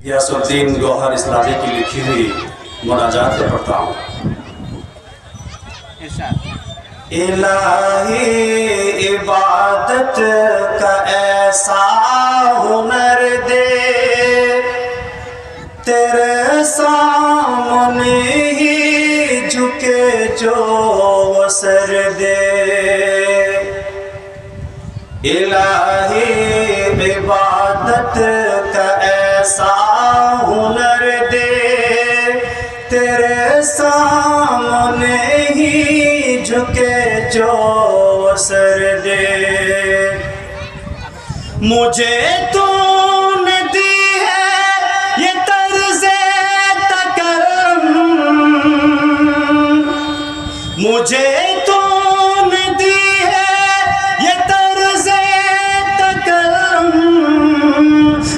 غیاث الدین گوہر اسلامی کی لکھی ہوئی مناجات کو پڑھتا ہوں۔ الہی عبادت کا ایسا ہنر دے، تیرے سامنے ہی جھکے جو وہ سر دے۔ الہی عبادت کا ایسا ہنر دے، تیرے سامنے ہی جھکے جو سر دے۔ مجھے تو نے دی ہے یہ طرز تکرم، مجھے تو نے دی ہے یہ طرز تکرم،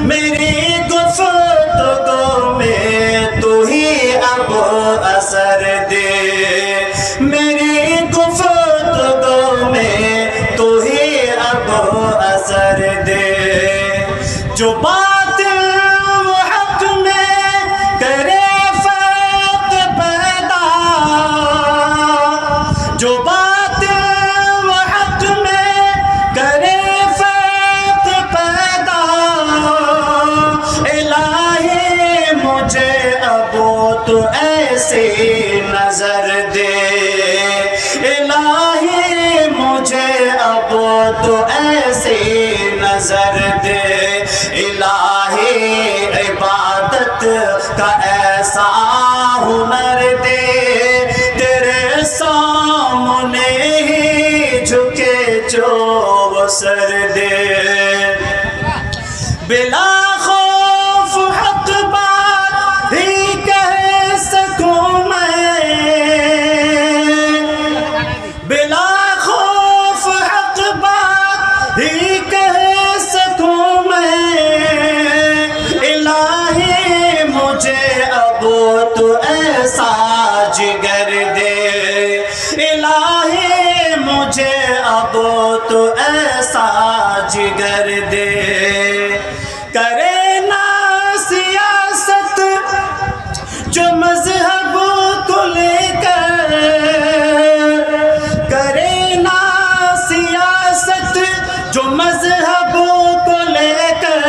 میری گفتگو میں تو ہی اب اثر دے، میری گفتگو میں تو ہی اب اثر دے۔ جو باطل و حق میں کرے فرق پیدا، جو باطل و حق میں کرے فرق پیدا، الہی مجھے اب تو ایسی نظر دے، الہی مجھے اب تو ایسی نظر دے۔ الہی عبادت کا ایسا ہنر دے، تیرے سامنے ہی جھکے جو وہ سر دے۔ بلا خوف حق بات ہی کہہ سکوں میں، بلا خوف حق بات ہی کہہ سکوں میں، الہی مجھے اب تو ایسا جگر دے، الہی مجھے اب تو ایسا جگر دے۔ کرے نا سیاست جو مذہب کو لے کر، کرے نا سیاست جو مذہب کو لے کر،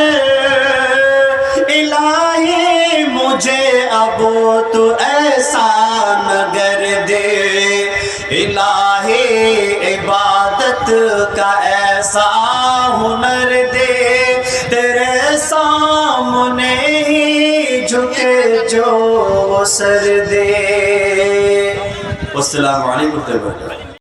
الہی مجھے اب تو ایسا نگر دے، الہی عبادت کا ایسا ہنر دے، تیرے سامنے ہی جھکے جو سر دے۔ السلام علیکم ورحمۃ اللہ۔